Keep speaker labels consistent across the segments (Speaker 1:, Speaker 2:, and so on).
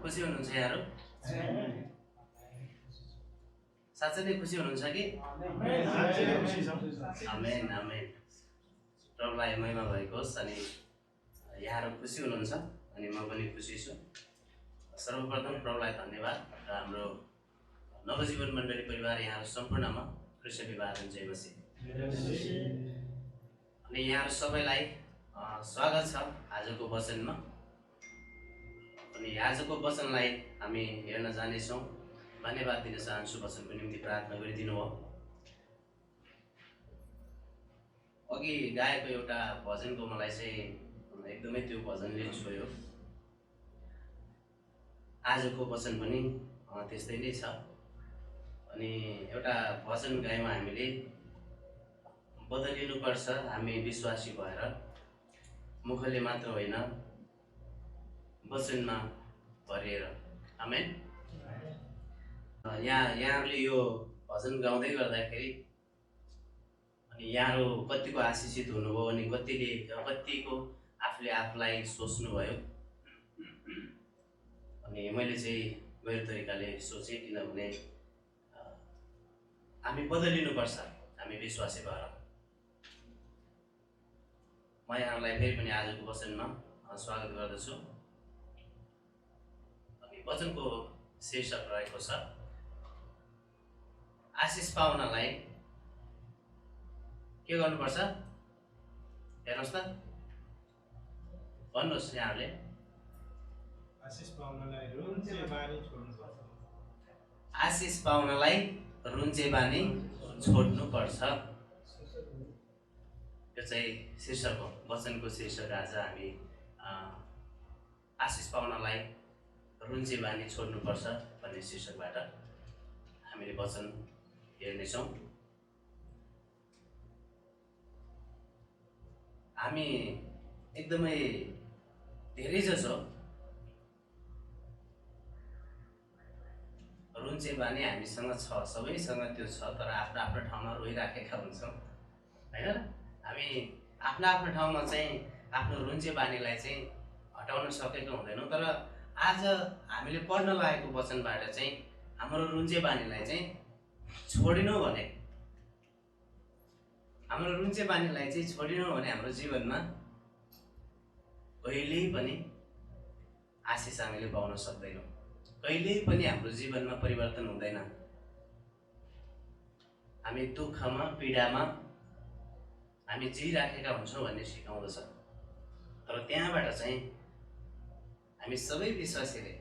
Speaker 1: खुसी हुनुहुन्छ यहाँहरू? साँच्चै नै खुसी हुनुहुन्छ कि? आमेन आमेन। प्रभुलाई महिमा भएको होस्। अनि यहाँहरू खुसी हुनुहुन्छ अनि म पनि खुसी छु। सर्वप्रथम प्रभुलाई धन्यवाद र हाम्रो नवजीवन मण्डली परिवार यहाँहरू सम्पूर्णमा कृष्ण विवाहन जय मसीह। अनि यहाँहरू सबैलाई स्वागत छ आजको वचनमा। अनि आजको वचनलाई हामी हेर्न जानेछौँ। धन्यवाद दिन चाहन्छु वचनको निम्ति प्रार्थना गरिदिनु हो। अघि गाएको एउटा भजनको मलाई चाहिँ एकदमै त्यो भजनले छोयो। आजको वचन पनि त्यस्तै नै छ। अनि एउटा भजन गायौँ हामीले, बदलिनुपर्छ हामी विश्वासी भएर, मुखले मात्र होइन वचनमा भरिएर। आमेन। यहाँहरूले यो भजन गाउँदै गर्दाखेरि अनि यहाँहरू कतिको आशिषित हुनुभयो अनि कतिको आफूले आफूलाई सोच्नुभयो। अनि मैले चाहिँ गैर तरिकाले सोचेँ, किनभने हामी बदलिनुपर्छ हामी विश्वासी भएर। म यहाँहरूलाई फेरि पनि आजको वचनमा स्वागत गर्दछु। अनि वचनको शीर्षक रहेको छ आशिष पाउनलाई के गर्नुपर्छ? हेर्नुहोस् त, भन्नुहोस् यहाँहरूले।
Speaker 2: आशिष पाउनलाई रुन्चे बानी छोड्नुपर्छ।
Speaker 1: आशिष पाउनलाई रुन्चे बानी छोड्नुपर्छ। यो चाहिँ शीर्षक हो, वचनको शीर्षक। आज हामी आशिष पाउनलाई रुन्चे बानी छोड्नुपर्छ भन्ने शीर्षकबाट हामीले वचन हेर्नेछौँ। हामी एकदमै धेरै जसो रुन्चे बानी हामीसँग छ, सबैसँग त्यो छ, तर आफ्नो आफ्नो ठाउँमा रोइराखेका हुन्छौँ होइन। हामी आफ्नो आफ्नो ठाउँमा चाहिँ आफ्नो रुन्चे बानीलाई चाहिँ हटाउन सकेको हुँदैनौँ। तर आज हामीले पढ्न लागेको वचनबाट चाहिँ हाम्रो रुन्चे बानीलाई चाहिँ छोडिनौँ भने, हाम्रो रुन्चे बानीलाई चाहिँ छोडिनौँ भने हाम्रो जीवनमा कहिल्यै पनि आशिष हामीले पाउन सक्दैनौँ। कहिल्यै पनि हाम्रो जीवनमा परिवर्तन हुँदैन। हामी दुःखमा पीडामा हामी जिइराखेका हुन्छौँ भन्ने सिकाउँदछ। तर त्यहाँबाट चाहिँ हामी सबै विश्वासीले,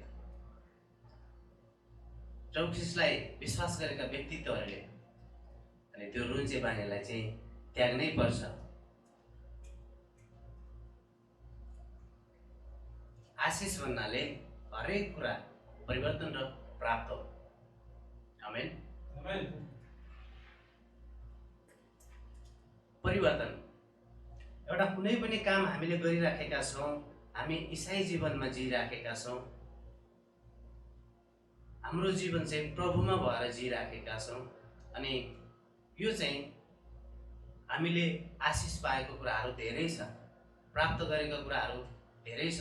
Speaker 1: प्रभु ख्रीष्टलाई विश्वास गरेका व्यक्तित्वहरूले अनि त्यो रुन्चे बानीलाई चाहिँ त्याग्नै पर्छ। आशिष भन्नाले हरेक कुरा परिवर्तन र प्राप्त हो। आमेन। परिवर्तन एउटा कुनै पनि काम हामीले गरिराखेका छौँ, हामी इसाई जीवनमा जिइराखेका छौँ, हाम्रो जीवन चाहिँ प्रभुमा भएर जिइराखेका छौँ। अनि यो चाहिँ हामीले आशिष पाएको कुराहरू धेरै छ, प्राप्त गरेका कुराहरू धेरै छ,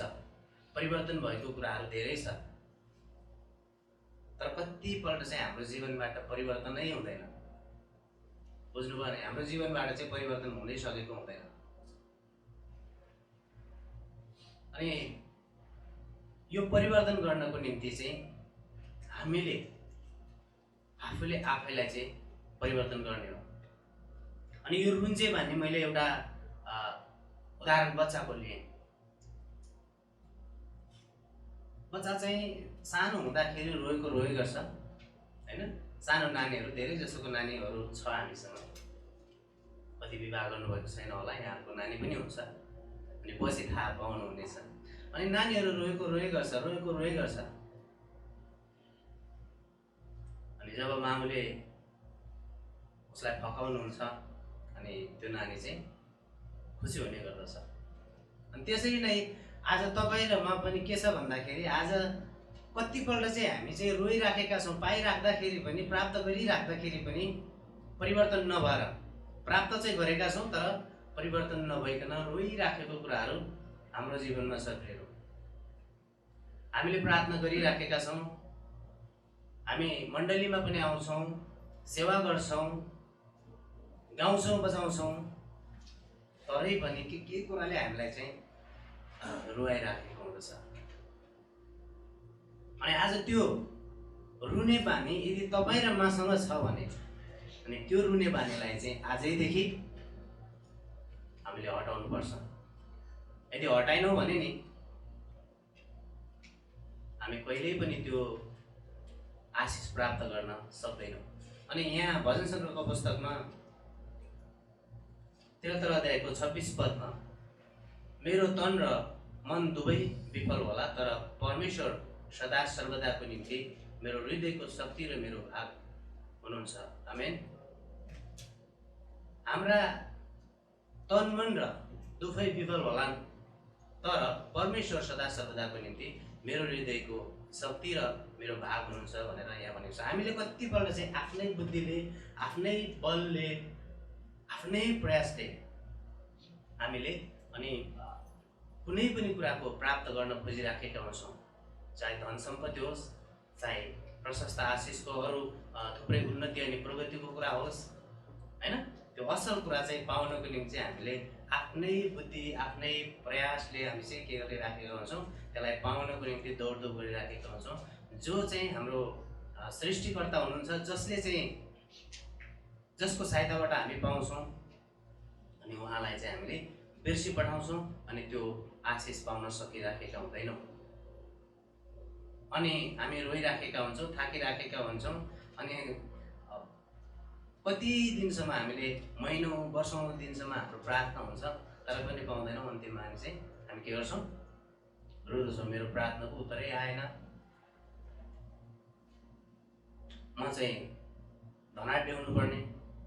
Speaker 1: परिवर्तन भएको कुराहरू धेरै छ। तर कतिपल्ट चाहिँ हाम्रो जीवनबाट परिवर्तन नै हुँदैन। बुझ्नुभयो भने हाम्रो जीवनबाट चाहिँ परिवर्तन हुनै सकेको हुँदैन। अनि यो परिवर्तन गर्नको निम्ति चाहिँ हामीले आफूले आफैलाई चाहिँ परिवर्तन गर्ने हो। अनि यो रुन्चे भन्ने मैले एउटा उदाहरण बच्चाको लिएँ। बच्चा चाहिँ सानो हुँदाखेरि रोएको रोइ गर्छ होइन। सानो नानीहरू, धेरै जसोको नानीहरू छ हामीसँग, कति विवाह गर्नुभएको छैन होला, यहाँको नानी पनि हुन्छ अनि पछि थाहा पाउनुहुनेछ। अनि नानीहरू रोएको रोइ गर्छ, रोएको रोइ गर्छ। अनि जब मामुले उसलाई फकाउनुहुन्छ अनि त्यो नानी चाहिँ खुसी हुने गर्दछ। अनि त्यसरी नै आज तपाईँ र म पनि के छ भन्दाखेरि आज कतिपल्ट चाहिँ हामी चाहिँ रोइराखेका छौँ, पाइराख्दाखेरि पनि, प्राप्त गरिराख्दाखेरि पनि परिवर्तन नभएर, प्राप्त चाहिँ गरेका छौँ तर परिवर्तन नभइकन रोइराखेको कुराहरू हाम्रो जीवनमा सक्रिय हो। हामीले प्रार्थना गरिराखेका छौँ, हामी मण्डलीमा पनि आउँछौँ, सेवा गर्छौँ, गाउँछौँ बजाउँछौँ, तरै पनि के कुराले हामीलाई चाहिँ रुवाइराखेको हुँदछ। अनि आज त्यो रुने बानी यदि तपाईँ र मसँग छ भने अनि त्यो रुने बानीलाई चाहिँ आजैदेखि हामीले हटाउनु पर्छ। यदि हटाएनौँ भने नि हामी कहिल्यै पनि त्यो आशिष प्राप्त गर्न सक्दैनौँ। अनि यहाँ भजन सङ्ग्रहको पुस्तकमा 73 अध्यायको 26 पदमा मेरो तन र मन दुवै विफल होला, तर परमेश्वर सदा सर्वदाको निम्ति मेरो हृदयको शक्ति र मेरो भाग हुनुहुन्छ। आमेन। हाम्रा तन मन र दुवै विफल होलान्, तर परमेश्वर सदा सर्वदाको निम्ति मेरो हृदयको शक्ति र मेरो भाग हुनुहुन्छ भनेर यहाँ भनेको छ। हामीले कतिपल्ट चाहिँ आफ्नै बुद्धिले, आफ्नै बलले, आफ्नै प्रयासले हामीले अनि कुनै पनि कुराको प्राप्त गर्न खोजिराखेका हुन्छौँ। चाहे धन सम्पत्ति होस्, चाहे प्रशस्त आशिषको अरू थुप्रै उन्नति अनि प्रगतिको कुरा होस्, हैन? त्यो असल कुरा चाहिँ पाउनको निम्ति हामीले आफ्नै बुद्धि, आफ्नै प्रयासले हामी चाहिँ के गरिराखेका हुन्छौँ, त्यसलाई पाउनको निम्ति दौडधुप गरिराखेका हुन्छौँ। जो चाहिँ हाम्रो सृष्टिकर्ता हुनुहुन्छ, जसले चाहिँ जसको सहायताबाट हामी पाउँछौँ अनि उहाँलाई चाहिँ हामीले बिर्सी पठाउँछौँ अनि त्यो आशिष पाउन सकिराखेका हुँदैनौँ। अनि हामी रोइराखेका हुन्छौँ, थाकिराखेका हुन्छौँ। अनि कति दिनसम्म हामीले महिनौँ वर्षौँ दिनसम्म हाम्रो प्रार्थना हुन्छ तर पनि पाउँदैनौँ। अन्तिममा हामी के गर्छौँ? रुदछौँ, मेरो प्रार्थनाको उत्तरै आएन, म चाहिँ धनाढ्य हुनुपर्ने,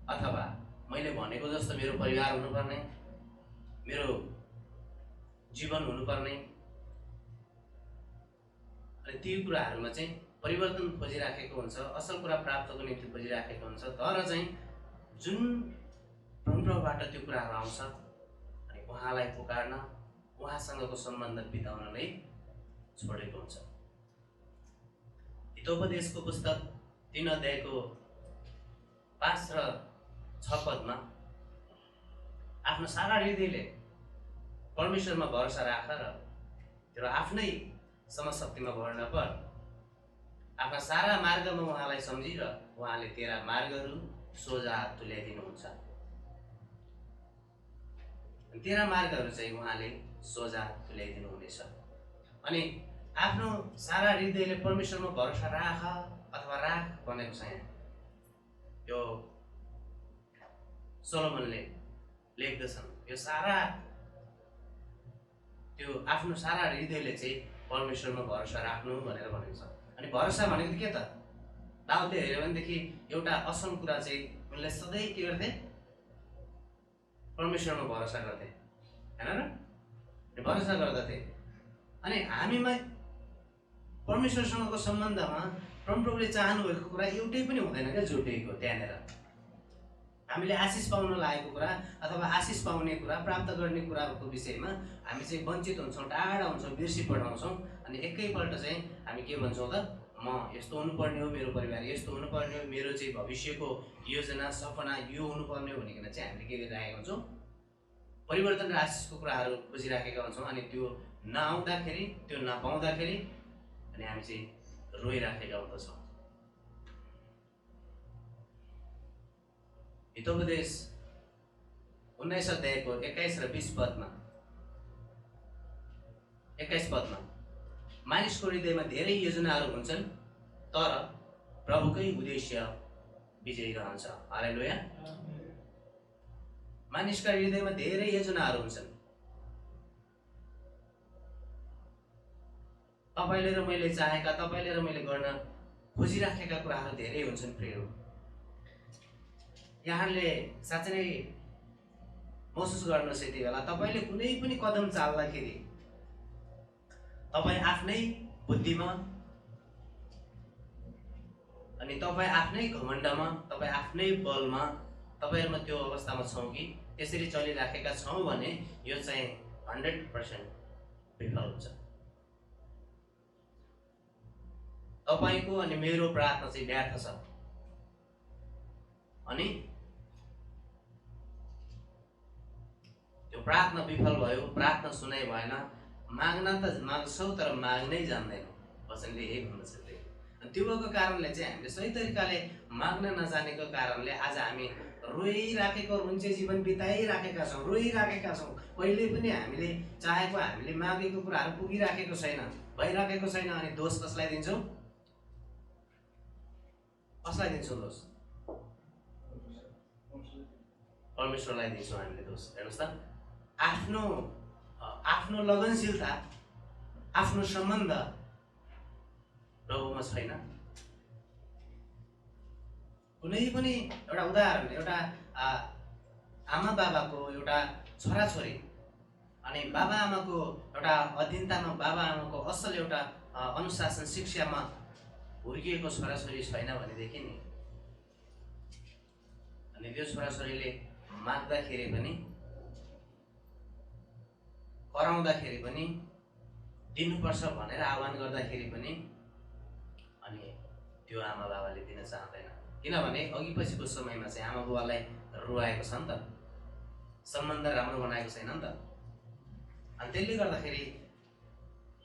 Speaker 1: अथवा मैले भनेको जस्तो मेरो परिवार हुनुपर्ने, मेरो जीवन हुनुपर्ने। अनि ती कुराहरूमा चाहिँ परिवर्तन खोजिराखेको हुन्छ, असल कुरा प्राप्तको निम्ति खोजिराखेको हुन्छ, तर चाहिँ जुन परमप्रभुबाट त्यो कुराहरू आउँछ अनि उहाँलाई पुकार्न, उहाँसँगको सम्बन्ध बिताउन नै छोडेको हुन्छ। हितोपदेशको पुस्तक 3 अध्यायको 5 र 6 पदमा आफ्नो सारा हृदयले परमेश्वरमा भरोसा राख र तेरो आफ्नै समशक्तिमा भर नपर, आफ्ना सारा मार्गमा उहाँलाई सम्झी र उहाँले तेरा मार्गहरू सोझा तुल्याइदिनुहुन्छ। तेरा मार्गहरू चाहिँ उहाँले सोझा तुल्याइदिनु हुनेछ। अनि आफ्नो सारा हृदयले परमेश्वरमा भरोसा राख अथवा राख भनेको छ यहाँ। यो सोलोमनले लेख्दछन्, यो सारा त्यो आफ्नो सारा हृदयले चाहिँ परमेश्वरमा भरोसा राख्नु भनेर भनेको छ। अनि भरोसा भनेको के त? दाउदले हेऱ्यो भनेदेखि एउटा असल कुरा चाहिँ उनले सधैँ के गर्थे? परमेश्वरमा भरोसा गर्थे, हैन र? भरोसा गर्दथे। अनि हामीमा परमेश्वरसँगको सम्बन्धमा परमप्रभुले चाहनु भएको कुरा एउटै पनि हुँदैन क्या, जुटेको त्यहाँनिर। हामीले आशिष पाउन लागेको कुरा अथवा आशिष पाउने कुरा, प्राप्त गर्ने कुराको विषयमा हामी चाहिँ वञ्चित हुन्छौँ, टाढा हुन्छौँ, बिर्सी पठाउँछौँ। अनि एकैपल्ट चाहिँ हामी के भन्छौँ त? म यस्तो हुनुपर्ने हो, मेरो परिवार यस्तो हुनुपर्ने हो, मेरो चाहिँ भविष्यको योजना सपना यो हुनुपर्ने हो भनिकन चाहिँ हामीले के गरिरहेका हुन्छौँ? परिवर्तन र आशिषको कुराहरू खोजिराखेका हुन्छौँ। अनि त्यो नआउँदाखेरि, त्यो नपाउँदाखेरि अनि हामी चाहिँ रोइराखेका हुँदछौँ। हितोपदेश 19 अध्यायको 21 र 20 पदमा 21 पदमा मानिसको हृदयमा धेरै योजनाहरू हुन्छन् तर प्रभुकै उद्देश्य विजयी रहन्छ। हालेलुया। मानिसका हृदयमा धेरै योजनाहरू हुन्छन्। तपाईले र मैले चाहेका, तपाईले र मैले गर्न खोजिराखेका कुराहरू धेरै हुन्छन् प्रिय। यहाँले साँच्चै नै महसुस गर्नुहोस् यति बेला तपाईले कुनै पनि कदम चाल्दाखेरि तपाईँ आफ्नै बुद्धिमा अनि तपाईँ आफ्नै घमण्डमा, तपाईँ आफ्नै बलमा तपाईँहरुमा त्यो अवस्थामा छौँ कि त्यसरी चलिराखेका छौँ भने यो चाहिँ 100% विफल हुन्छ। तपाईको अनि मेरो प्रार्थना चाहिँ व्यर्थ छ। अनि त्यो प्रार्थना विफल भयो, प्रार्थना सुनाइ भएन। माग्न त माग्छौ तर माग्नै जान्दैनौ, वचनले यही भन्दछ। अनि त्यो भएको कारणले चाहिँ हामीले सही तरिकाले माग्न नजानेको कारणले आज हामी रोइराखेको रुन्चे जीवन बिताइराखेका छौँ, रोइराखेका छौँ। कहिले पनि हामीले चाहेको, हामीले मागेको कुराहरू पुगिराखेको छैन, भइराखेको छैन। अनि दोष कसलाई दिन्छौँ? कसलाई दिन्छौँ दोष? परमेश्वरलाई दिन्छौँ हामीले दोष। हेर्नुहोस् त, आफ्नो लगनशीलता, आफ्नो सम्बन्ध प्रभुमा छैन। कुनै पनि एउटा उदाहरण, एउटा आमा बाबाको एउटा छोराछोरी अनि बाबा आमाको एउटा अधीनतामा, बाबा आमाको असल एउटा अनुशासन शिक्षामा हुर्किएको छोराछोरी छैन भनेदेखि नि, अनि त्यो छोराछोरीले माग्दाखेरि पनि, कराउँदाखेरि पनि, दिनुपर्छ भनेर आह्वान गर्दाखेरि पनि अनि त्यो आमा बाबाले दिन चाहँदैन। किनभने अघि पछिको समयमा चाहिँ आमा बुवालाई रुवाएको छ नि त, सम्बन्ध राम्रो बनाएको छैन नि त। अनि त्यसले गर्दाखेरि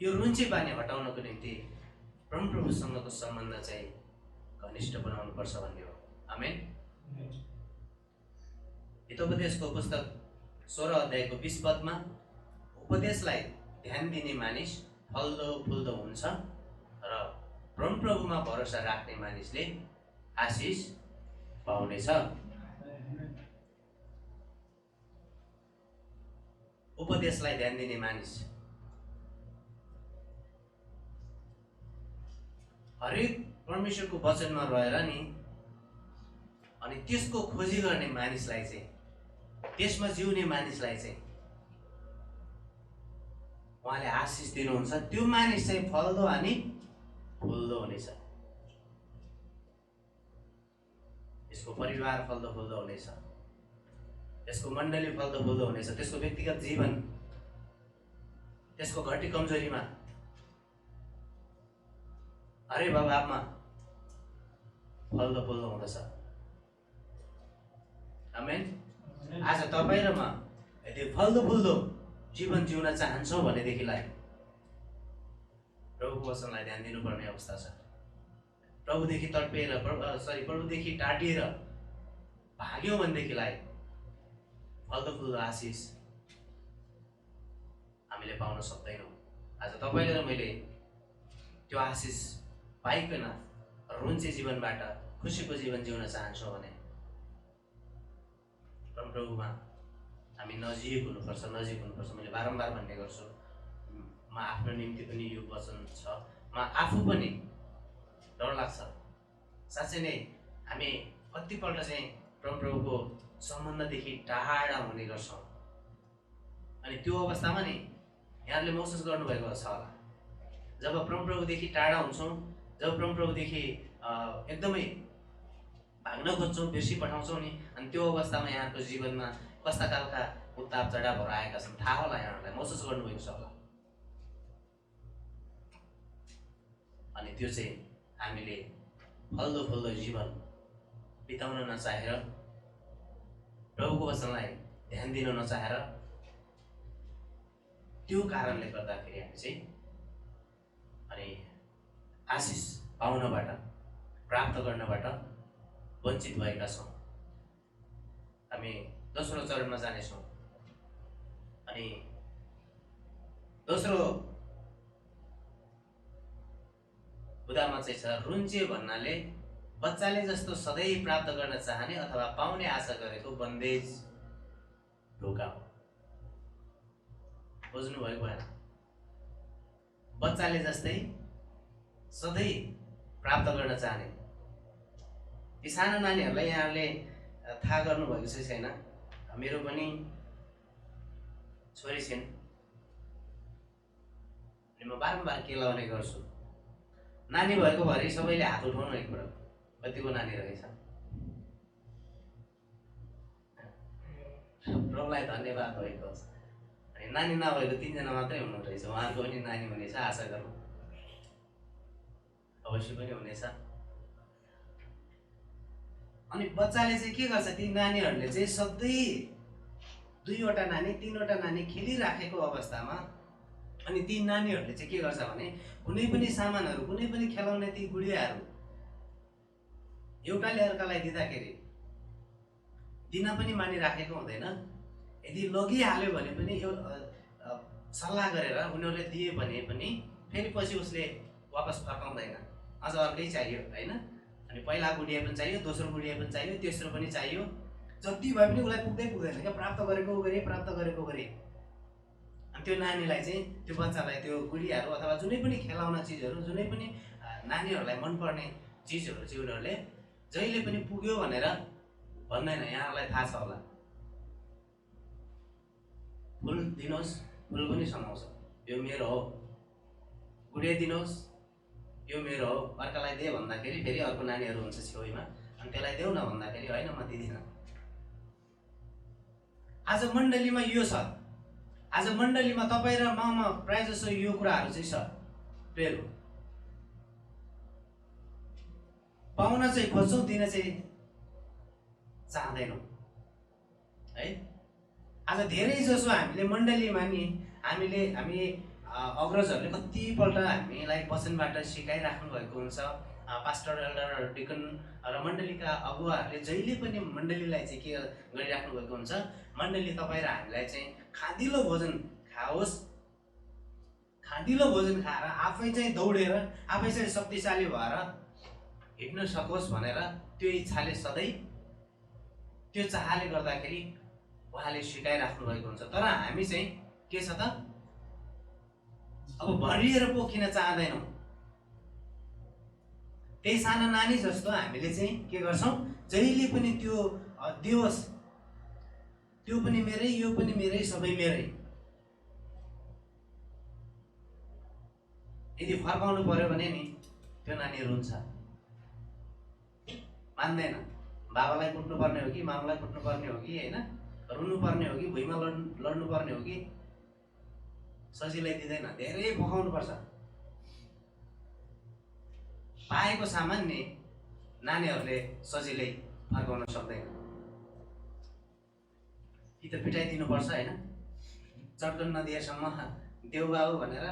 Speaker 1: यो रुन्चे बानी हटाउनको निम्ति परमप्रभुसँगको सम्बन्ध चाहिँ घनिष्ठ बनाउनु पर्छ भन्ने हो। आमेन। हितोपदेशको पुस्तक 16 अध्यायको 20 पदमा, उपदेशलाई ध्यान दिने मानिस फल्दो फुल्दो हुन्छ र परमप्रभुमा भरोसा राख्ने मानिसले आशिष पाउनेछ। उपदेशलाई ध्यान दिने मानिस, हरेक परमेश्वरको वचनमा रहेर नि अनि त्यसको खोजी गर्ने मानिसलाई चाहिँ, त्यसमा जिउने मानिसलाई चाहिँ उहाँले आशिष दिनुहुन्छ। त्यो मानिस चाहिँ फल्दो अनि फुल्दो हुनेछ। यसको परिवार फल्दो फुल्दो हुनेछ, त्यसको मण्डली फल्दो फुल्दो हुनेछ, त्यसको व्यक्तिगत जीवन, त्यसको घटी कमजोरीमा, हरे बाबामा फल्दो फुल्दो हुँदछ। आमेन। आज तपाईँ र म यदि फल्दो फुल्दो जीवन जिउन चाहन्छौँ भनेदेखिलाई प्रभुको वचनलाई ध्यान दिनुपर्ने अवस्था छ। प्रभुदेखि तडपिएर, प्रभुदेखि टाढिएर भाग्यौँ भनेदेखिलाई फल्दो फुल्दो आशिष हामीले पाउन सक्दैनौँ। आज तपाईँले र मैले त्यो आशिष पाइकन रुन्चे जीवनबाट खुसीको जीवन जिउन चाहन्छौँ भने परमप्रभुमा हामी नजिक हुनुपर्छ। मैले बारम्बार भन्ने गर्छु, म आफ्नो निम्ति पनि यो वचन छ। म आफू पनि डर लाग्छ साँच्चै नै। हामी कतिपल्ट चाहिँ परमप्रभुको सम्बन्धदेखि टाढा हुने गर्छौँ। अनि त्यो अवस्थामा नि यहाँहरूले महसुस गर्नुभएको छ होला, जब परमप्रभुदेखि टाढा हुन्छौँ, जब परमप्रभुदेखि एकदमै भाग्न खोज्छौँ, बिर्सी पठाउँछौँ नि, अनि त्यो अवस्थामा यहाँको जीवनमा कस्ता खालका उतार चढावहरू आएका छन् थाहा होला, यहाँहरूलाई महसुस गर्नुभएको छ होला। अनि त्यो चाहिँ हामीले फल्दो फुल्दो जीवन बिताउन नचाहेर, प्रभुको वचनलाई ध्यान दिन नचाहेर, त्यो कारणले गर्दाखेरि हामी चाहिँ अनि आशिष पाउनबाट, प्राप्त गर्नबाट वञ्चित भएका छौँ। हामी दोस्रो चरणमा जानेछौँ। अनि दोस्रो बुदामा चाहिँ छ, रुन्चे भन्नाले बच्चाले जस्तो सधैँ प्राप्त गर्न चाहने अथवा पाउने आशा गरेको बन्देज ढोका हो। बुझ्नु भएको भएन? बच्चाले जस्तै सधैँ प्राप्त गर्न चाहने, यी सानो नानीहरूलाई यहाँहरूले थाहा गर्नुभएको छ छैन? मेरो पनि छोरी छिन्, म बारम्बार केलाउने गर्छु। नानी भएको भरि सबैले हात उठाउनु एकपल्ट, कतिको नानी रहेछ? प्रभुलाई धन्यवाद भएको छ। अनि नानी नभएको 3 जना मात्रै हुनु रहेछ, उहाँहरूको पनि नानी हुनेछ आशा गरौँ। अवश्य पनि हुनेछ। अनि बच्चाले चाहिँ के गर्छ, ती नानीहरूले चाहिँ सधैँ 2वटा नानी 3वटा नानी खेलिराखेको अवस्थामा अनि ती नानीहरूले चाहिँ के गर्छ भने कुनै पनि सामानहरू, कुनै पनि खेलाउने ती गुडियाहरू एउटाले अर्कालाई दिँदाखेरि दिन पनि मानिराखेको हुँदैन। यदि लगिहाल्यो भने पनि सल्लाह गरेर उनीहरूले दिए भने पनि फेरि पछि उसले वापस फर्काउँदैन, अझ अर्कै चाहियो होइन। अनि पहिला गुडिया पनि चाहियो, दोस्रो गुडिया पनि चाहियो, तेस्रो पनि चाहियो, जति भए पनि उसलाई पुग्दैन क्या। प्राप्त गरेको गरे। अनि त्यो नानीलाई चाहिँ, त्यो बच्चालाई त्यो गुडियाहरू अथवा जुनै पनि खेलाउन चिजहरू, जुनै पनि नानीहरूलाई मनपर्ने चिजहरू चाहिँ उनीहरूले जहिले पनि पुग्यो भनेर भन्दैन। यहाँहरूलाई थाहा छ होला, फुल दिनुहोस् फुल पनि समाउँछ, यो मेरो हो, गुडिया दिनुहोस् यो मेरो हो, अर्कालाई दे भन्दाखेरि फेरि अर्को नानीहरू हुन्छ छेउमा, अनि त्यसलाई देऊ न भन्दाखेरि होइन म दिदिनँ। आज मण्डलीमा यो छ, आज मण्डलीमा तपाईँ र ममा प्रायः जसो यो कुराहरू चाहिँ छ। प्रेरो पाउन चाहिँ खोज्छौँ, दिन चाहिँ चाहँदैनौँ है। आज धेरै जसो हामीले मण्डलीमा नि हामी अग्रजहरूले कतिपल्ट हामीलाई वचनबाट सिकाइराख्नु भएको हुन्छ। पास्टर, एल्डर, डिकन र मण्डलीका अगुवाहरूले जहिले पनि मण्डलीलाई चाहिँ के गरिराख्नु भएको हुन्छ, मण्डली तपाईँ र हामीलाई चाहिँ खाँदिलो भोजन खाओस्, खाँदिलो भोजन खाएर आफै चाहिँ दौडेर आफै चाहिँ शक्तिशाली भएर हिँड्न सकोस् भनेर त्यो इच्छाले सधैँ त्यो चाहले गर्दाखेरि उहाँले सिकाइराख्नु भएको हुन्छ। तर हामी चाहिँ के छ त, अब भरिएर पोखिन चाहँदैनौँ। त्यही साना नानी जस्तो हामीले चाहिँ के गर्छौँ, जहिले पनि त्यो दियोस्, त्यो पनि मेरै, यो पनि मेरै, सबै मेरै। यदि फर्काउनु पर्यो भने नि त्यो नानी रुन्छ, मान्दैन। बाबालाई कुट्नु पर्ने हो कि मामुलाई कुट्नु पर्ने हो कि होइन, रुनु पर्ने हो कि भुइँमा लड्नु पर्ने हो कि सजिलै दिँदैन, धेरै पकाउनु पर्छ। पाएको सामान नि नानीहरूले सजिलै फर्काउन सक्दैन, कि त पिटाइदिनुपर्छ होइन। चट्कन नदिएसम्म देऊ बाबु भनेर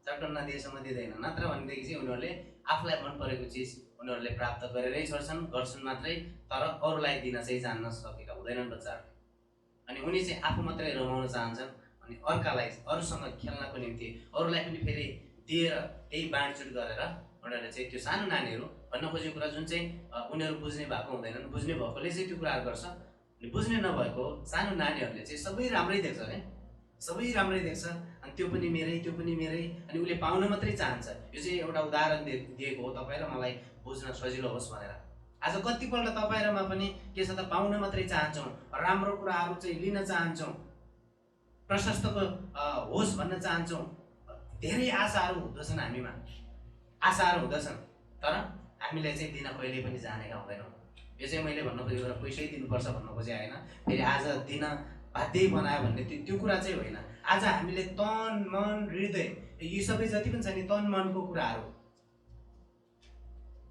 Speaker 1: चट्कन नदिएसम्म दिँदैन, नत्र भनेदेखि चाहिँ उनीहरूले आफूलाई मन परेको चिज उनीहरूले प्राप्त गरेरै छोड्छन्, गर्छन् मात्रै, तर अरूलाई दिन चाहिँ जान्न सकेका हुँदैनन् बच्चाहरू। अनि उनी चाहिँ आफू मात्रै रमाउन चाहन्छन्, अनि अर्कालाई अरूसँग खेल्नको निम्ति अरूलाई पनि फेरि दिएर त्यही बाँडचुट गरेर उनीहरूले चाहिँ त्यो सानो नानीहरू भन्न खोजेको कुरा जुन चाहिँ उनीहरू बुझ्ने भएको हुँदैनन्, बुझ्ने भएकोले चाहिँ त्यो कुराहरू गर्छ। अनि बुझ्ने नभएको सानो नानीहरूले चाहिँ सबै राम्रै देख्छ क्या, सबै राम्रै देख्छ, अनि त्यो पनि मेरै, त्यो पनि मेरै, अनि उसले पाउन मात्रै चाहन्छ। यो चाहिँ एउटा उदाहरण दिएको हो तपाईँ र मलाई बुझ्न सजिलो होस् भनेर। आज कतिपल्ट तपाईँ र म पनि के छ त, पाउन मात्रै चाहन्छौँ, राम्रो कुराहरू चाहिँ लिन चाहन्छौँ, प्रशस्तको होस् भन्न चाहन्छौँ, धेरै आशाहरू हुँदछन् हामीमा, आशाहरू हुँदछन्, तर हामीले चाहिँ दिन कहिले पनि जानेका हुँदैनौँ। यो चाहिँ मैले भन्न खोजेको कुरा पैसै दिनुपर्छ भन्न खोजे होइन, फेरि आज दिन बाध्यै बनायो भन्ने त्यो कुरा चाहिँ होइन। आज हामीले तन मन हृदय यी सबै जति पनि छ नि, तन मनको कुराहरू,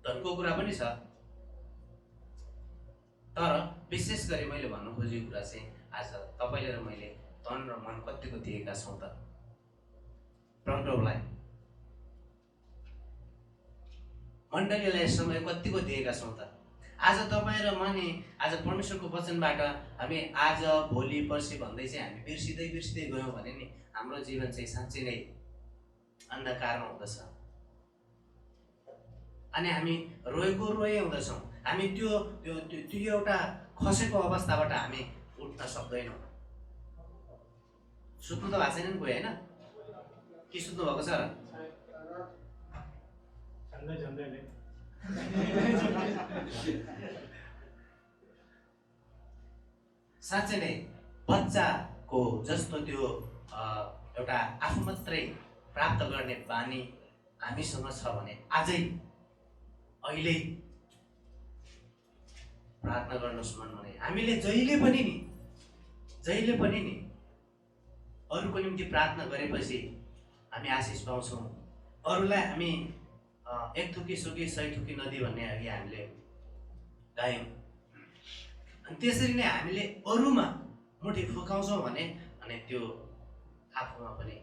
Speaker 1: धनको कुरा पनि छ, तर विशेष गरी मैले भन्न खोजेको कुरा चाहिँ आज तपाईँले र मैले तन र मन कतिको दिएका छौँ त प्रभुलाई, मण्डलीलाई समय कतिको दिएका छौँ त। आज तपाईँ र म नि आज परमेश्वरको वचनबाट हामी आज भोलि पर्सि भन्दै चाहिँ हामी बिर्सिँदै गयौँ भने नि हाम्रो जीवन चाहिँ साँच्चै नै अन्धकारमा हुँदछ, अनि हामी रोए हुँदछौँ। हामी त्यो एउटा खसेको अवस्थाबाट हामी उठ्न सक्दैनौँ। सुत्नु त भएको छैन नि कोही होइन, कि सुत्नु भएको छ र? साँच्चै नै बच्चाको जस्तो त्यो एउटा आफू मात्रै प्राप्त गर्ने बानी हामीसँग छ भने आजै अहिले प्रार्थना गर्नुहोस् मन भने। हामीले जहिले पनि नि अरूको निम्ति प्रार्थना गरेपछि हामी आशिष पाउँछौँ, अरूलाई हामी एक थुकी सुकी सय थुकी नदी भन्ने अघि हामीले गायौँ। अनि त्यसरी नै हामीले अरूमा मुठी फुकाउँछौँ भने अनि त्यो आफूमा पनि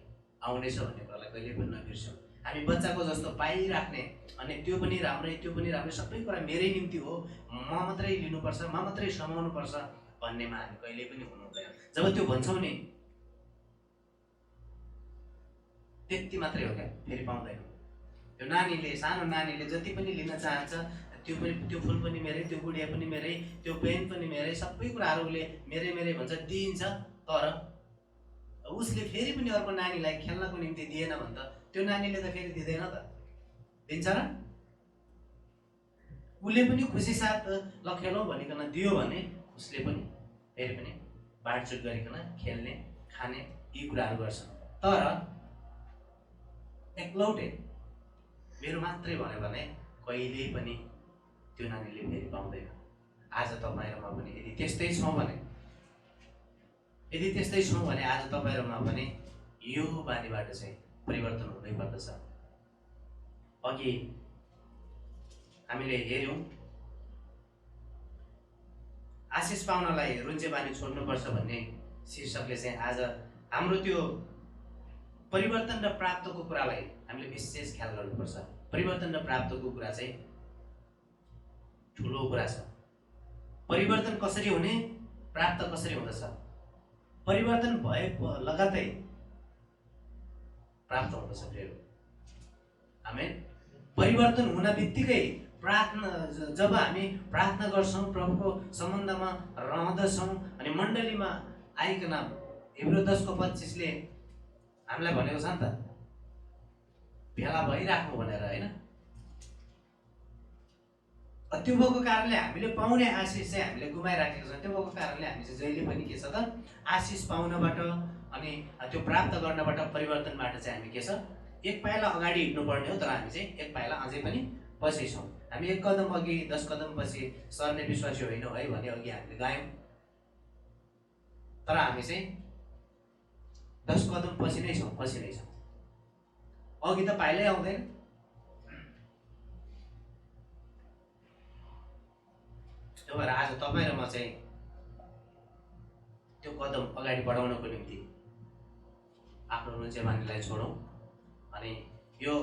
Speaker 1: आउनेछ भन्ने कुरालाई कहिले पनि नबिर्सौँ। हामी बच्चाको जस्तो पाइराख्ने अनि त्यो पनि राम्रै त्यो पनि राम्रै सबै कुरा मेरै निम्ति हो, म मात्रै लिनुपर्छ, म मात्रै समाउनुपर्छ भन्नेमा हामी कहिले पनि हुनु हुँदैन। जब त्यो भन्छौँ नि त्यति मात्रै हो क्या, फेरि पाउँदैन। त्यो नानीले, सानो नानीले जति पनि लिन चाहन्छ त्यो फुल पनि मेरै, त्यो गुडिया पनि मेरै, त्यो पेन पनि मेरै, सबै कुराहरू उसले मेरै मेरै भन्छ, दिइन्छ। तर उसले फेरि पनि अर्को नानीलाई खेल्नको निम्ति दिएन भने त त्यो नानीले त फेरि दिँदैन त, दिन्छ र? उसले पनि खुसी साथ ल खेलौँ भनिकन दियो भने उसले पनि फेरि पनि बाँडचुट गरिकन खेल्ने खाने यी कुराहरू गर्छ। तर एक्लौटे मेरो मात्रै भन्यो भने कहिल्यै पनि त्यो नानीले फेरि पाउँदैन। आज तपाईँ र म पनि यदि त्यस्तै छौँ भने आज तपाईँ र म पनि यो बानीबाट चाहिँ परिवर्तन हुँदै पर्दछ। अघि हामीले हेऱ्यौँ आशिष पाउनलाई रुन्चे बानी छोड्नुपर्छ भन्ने शीर्षकले चाहिँ आज हाम्रो त्यो परिवर्तन र प्राप्तको कुरालाई हामीले विशेष ख्याल गर्नुपर्छ। परिवर्तन र प्राप्तको कुरा चाहिँ ठुलो कुरा छ। परिवर्तन कसरी हुने, प्राप्त कसरी हुँदछ? परिवर्तन भए लगतै प्राप्त हुँदछ प्रिय। आमेन। परिवर्तन हुन बित्तिकै प्रार्थना, जब हामी प्रार्थना गर्छौँ, प्रभुको सम्बन्धमा रहँदछौँ अनि मण्डलीमा आइकन हिब्रू 10:25ले हामीलाई भनेको छ नि त, भेला भइराख्नु भनेर, होइन? त्यो भएको कारणले हामीले पाउने आशिष चाहिँ हामीले गुमाइराखेको छ। त्यो भएको कारणले हामी चाहिँ जहिले पनि के छ त, आशिष पाउनबाट अनि त्यो प्राप्त गर्नबाट, परिवर्तनबाट चाहिँ हामी के छ, एक पाइला अगाडि हिँड्नुपर्ने हो। तर हामी चाहिँ एक पाइला अझै पनि पछि छौँ। हामी एक कदम अघि 10 कदम पछि सर्ने विश्वासी होइनौँ है भने अघि हामीले गायौँ। तर हामी चाहिँ 10 कदम पछि नै छौँ। अघि त पाइलै आउँदैन। त्यो भएर आज तपाईँ र म चाहिँ त्यो कदम अगाडि बढाउनको निम्ति आफ्नो रुन्चे बानीलाई छोडौँ। अनि यो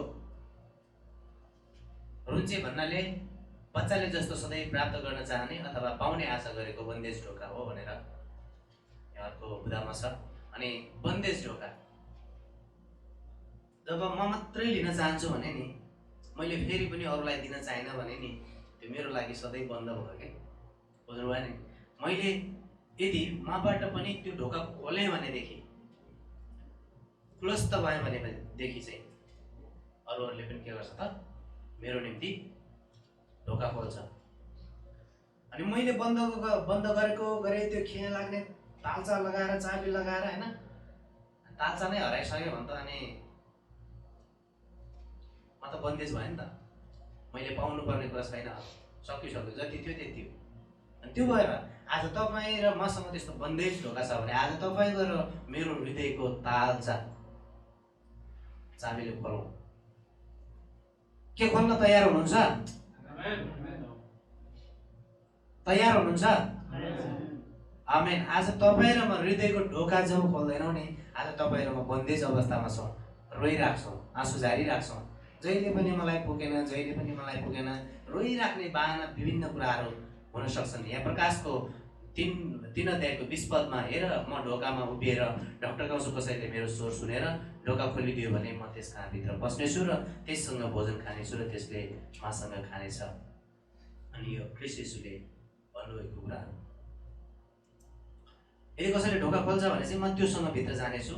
Speaker 1: रुन्चे भन्नाले बच्चाले जस्तो सधैँ प्राप्त गर्न चाहने अथवा पाउने आशा गरेको बन्देज ढोका हो भनेर यहाँको बुदामा छ। अनि बन्देज ढोका जब म मात्रै लिन चाहन्छु भने नि, मैले फेरि पनि अरूलाई दिन चाहिनँ भने नि, त्यो मेरो लागि सधैँ बन्द भयो क्या। बुझ्नुभयो नि? मैले यदि मबाट पनि त्यो ढोका खोलेँ भनेदेखि, क्लोज त भयो भनेदेखि चाहिँ अरूहरूले पनि के गर्छ त, मेरो निम्ति ढोका खोल्छ। अनि मैले बन्द गरेँ त्यो खिन लाग्ने तालचा लगाएर, चाबी लगाएर, होइन, तालचा नै हराइसक्यो भने त अनि म त बन्देज भयो नि त। मैले पाउनु पर्ने कुरा छैन, सकिसक्यो, जति थियो त्यति हो। अनि त्यो भएर आज तपाईँ र मसँग त्यस्तो बन्देज ढोका छ भने आज तपाईँको र मेरो हृदयको तालचा चाबीले खोलौँ। के खोल्न तयार हुनुहुन्छ? तयार हुनुहुन्छ? आमेन। आज तपाईँ र म हृदयको ढोका जब खोल्दैनौँ नि, आज तपाईँ र म बन्देज अवस्थामा छौँ, रोइराख्छौँ, आँसु झारिराख्छौँ। जहिले पनि मलाई पुगेन, रोइराख्ने बाहना विभिन्न कुराहरू हुन सक्छन्। यहाँ प्रकाशको 3 अध्यायको 20 पदमा, हेर म ढोकामा उभिएर ढकढकाउँछु, कसैले मेरो स्वर सुनेर ढोका खोलिदियो भने म त्यस कहाँभित्र पस्नेछु र त्यससँग भोजन खानेछु र त्यसले मसँग खानेछ। अनि यो ख्रीष्ट येशूले भन्नुभएको कुराहरू। यदि कसैले ढोका खोल्छ भने चाहिँ म त्योसँग भित्र जानेछु,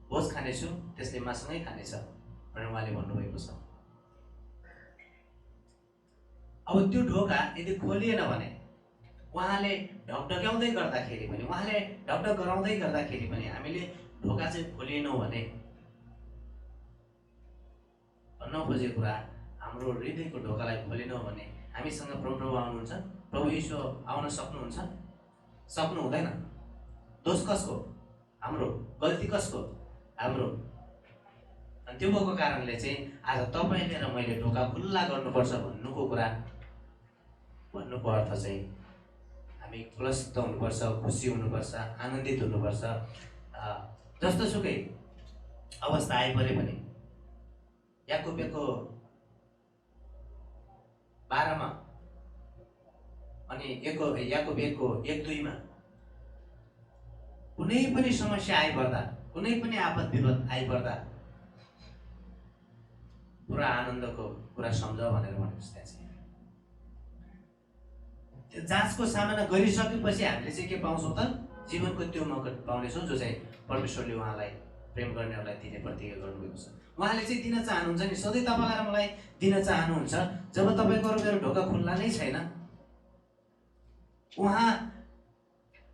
Speaker 1: भोज खानेछु, त्यसले मसँगै खानेछ भनेर उहाँले भन्नुभएको छ। अब त्यो ढोका यदि खोलिएन भने, उहाँले ढकढक्याउँदै गर्दाखेरि पनि, उहाँले ढकढक गराउँदै गर्दाखेरि पनि हामीले ढोका चाहिँ खोलिएनौँ भने, भन्न खोजेको कुरा, हाम्रो हृदयको ढोकालाई खोलेनौँ भने हामीसँग प्रभु आउनुहुन्छ, प्रभु येशू आउन सक्नुहुन्छ? सक्नु हुँदैन। दोष कसको? हाम्रो। गल्ती कसको? हाम्रो। अनि अनि त्यो भएको कारणले चाहिँ आज तपाईँले र मैले ढोका खुल्ला गर्नुपर्छ भन्नुको अर्थ चाहिँ हामी प्रसन्न हुनुपर्छ, खुसी हुनुपर्छ, आनन्दित हुनुपर्छ। जस्तोसुकै अवस्था आइपरे पनि याकुबको 12 मा अनि याकुब 1:2 मा कुनै पनि समस्या आइपर्दा, कुनै पनि आपद विपद आइपर्दा पुरा आनन्दको कुरा सम्झ भनेर भनेको छ। त्यहाँ चाहिँ त्यो जाँचको सामना गरिसकेपछि हामीले चाहिँ के पाउँछौँ त? जीवनको त्यो मौका पाउनेछौँ जो चाहिँ परमेश्वरले उहाँलाई प्रेम गर्नेहरूलाई दिने प्रतिज्ञा गर्नुभएको छ। उहाँले चाहिँ दिन चाहनुहुन्छ नि, सधैँ तपाईँलाई र मलाई दिन चाहनुहुन्छ। जब तपाईँको अरू मेरो ढोका खुल्ला नै छैन, उहाँ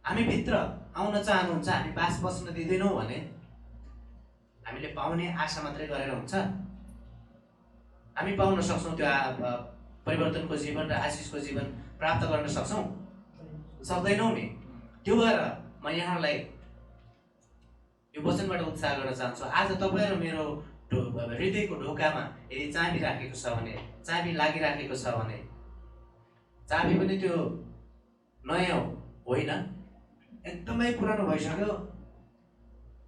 Speaker 1: हामीभित्र आउन चाहनुहुन्छ, हामी बास बस्न दिँदैनौँ भने हामीले पाउने आशा मात्रै गरेर हुन्छ? हामी पाउन सक्छौँ त्यो परिवर्तनको जीवन र आशिषको जीवन प्राप्त गर्न सक्छौँ? सक्दैनौँ नि। त्यो भएर म यहाँलाई यो वचनबाट उत्साह गर्न चाहन्छु। आज तपाईँ र मेरो हृदयको ढोकामा यदि चाबी राखेको छ भने, चाबी लागिराखेको छ भने, चाबी पनि त्यो नयाँ होइन, एकदमै पुरानो भइसक्यो,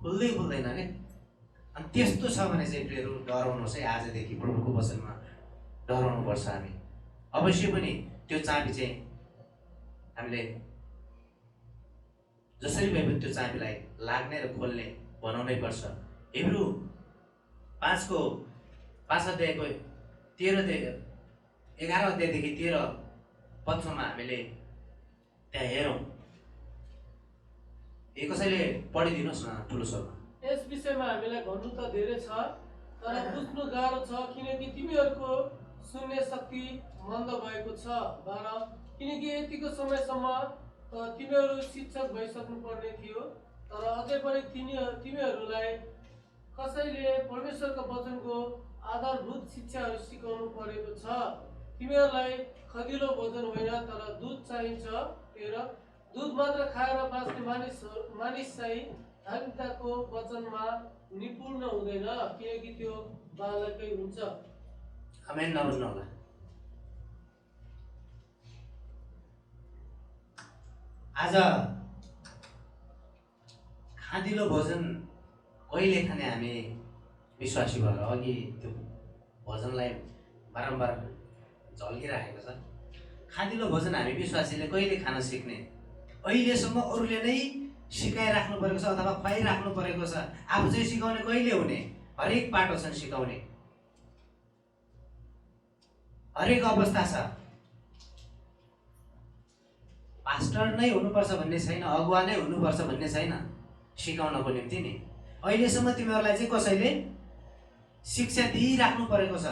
Speaker 1: खुल्दैन के। अनि त्यस्तो छ भने चाहिँ प्रियहरू डराउनुहोस् है। आजदेखि प्रभुको वचनमा डराउनुपर्छ हामी। अवश्य पनि त्यो चाबी चाहिँ हामीले जसरी भए पनि त्यो चाबीलाई लाग्ने र खोल्ने बनाउनै पर्छ। हिब्रू 5 अध्यायको 11 अध्यायदेखि 13 पदसम्म हामीले त्यहाँ हेरौँ। यो कसैले पढिदिनुहोस् न ठुलो स्वरमा।
Speaker 3: यस विषयमा हामीलाई भन्नु त धेरै छ, तर बुझ्नु गाह्रो छ, किनकि तिमीहरूको सुन्ने शक्ति मन्द भएको छ। 12 किनकि यतिको समयसम्म तिमीहरू शिक्षक भइसक्नु पर्ने थियो, तर अझै पनि तिमीहरूलाई कसैले परमेश्वरको वचनको आधारभूत शिक्षाहरू सिकाउनु परेको छ। तिमीहरूलाई खदिलो भोजन होइन, तर दुध चाहिन्छ। 13 दुध मात्र खाएर बाँच्ने मानिस चाहिँ धार्मिकताको वचनमा निपुण हुँदैन, किनकि त्यो बालकै हुन्छ।
Speaker 1: आमेन। नबुझ्नु होला। आज खादिलो भोजन कहिले खाने हामी विश्वासी भएर अघि त्यो भोजनलाई बारम्बार झल्किराखेको छ। खादिलो भोजन हामी विश्वासीले कहिले खान सिक्ने? अहिलेसम्म अरूले नै सिकाइराख्नु परेको छ अथवा खुवाइराख्नु परेको छ। आफू चाहिँ सिकाउने कहिले हुने? हरेक पाटो छन् सिकाउने, हरेक अवस्था छ। पास्टर नै हुनुपर्छ भन्ने छैन, अगुवा नै हुनुपर्छ भन्ने छैन सिकाउनको निम्ति नि। अहिलेसम्म तिमीहरूलाई चाहिँ कसैले शिक्षा दिइराख्नु परेको छ।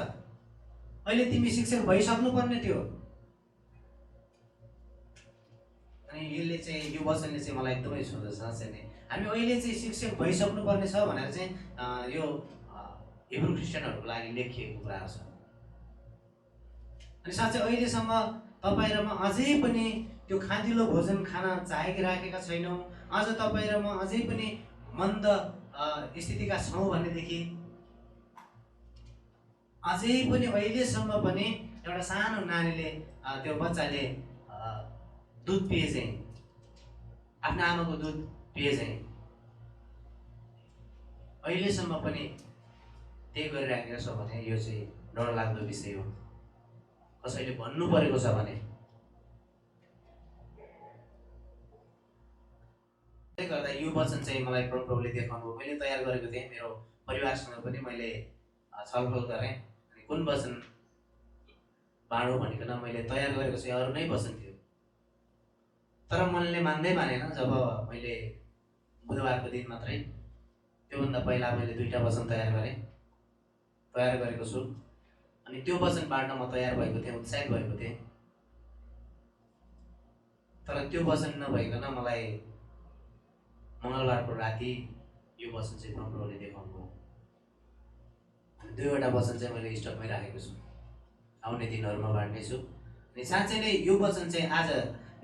Speaker 1: अहिले तिमी शिक्षक भइसक्नु पर्ने थियो। अनि यसले चाहिँ, यो वचनले चाहिँ मलाई एकदमै छुँदछ साँच्चै नै। हामी अहिले चाहिँ शिक्षक भइसक्नु पर्ने छ भनेर चाहिँ यो हिब्रू क्रिस्चियनहरूको लागि लेखिएको कुराहरू छ। अनि साँच्चै अहिलेसम्म तपाईँ र म अझै पनि त्यो खादिलो भोजन खान चाहिराखेका छैनौँ। अझ तपाईँ र म अझै पनि मन्द स्थितिका छौँ भनेदेखि अझै पनि अहिलेसम्म पनि एउटा सानो नानीले, त्यो बच्चाले दुध पिए चाहिँ, आफ्नो आमाको दुध पिए चाहिँ अहिलेसम्म पनि त्यही गरिराखेको छ भने यो चाहिँ डरलाग्दो विषय हो। कसैले भन्नु परेको छ भने त्यसले गर्दा यो वचन चाहिँ मलाई प्रभुले देखाउनु भयो। मैले तयार गरेको थिएँ, मेरो परिवारसँग पनि मैले छलफल गरेँ। अनि कुन वचन बाँडौँ भनिकन मैले तयार गरेको चाहिँ अरू नै वचन थियो, तर मनले मान्दै मानेन। जब मैले बुधबारको दिन मात्रै, त्योभन्दा पहिला मैले 2टा वचन तयार गरेको छु। अनि त्यो वचन बाँड्न म तयार भएको थिएँ, उत्साहित भएको थिएँ। तर त्यो वचन नभइकन मलाई मङ्गलबारको राति यो वचन चाहिँ प्रभुले देखाउनु भयो। अनि 2वटा वचन चाहिँ मैले स्टकमै राखेको छु, आउने दिनहरूमा बाँड्नेछु। अनि साँच्चै नै यो वचन चाहिँ आज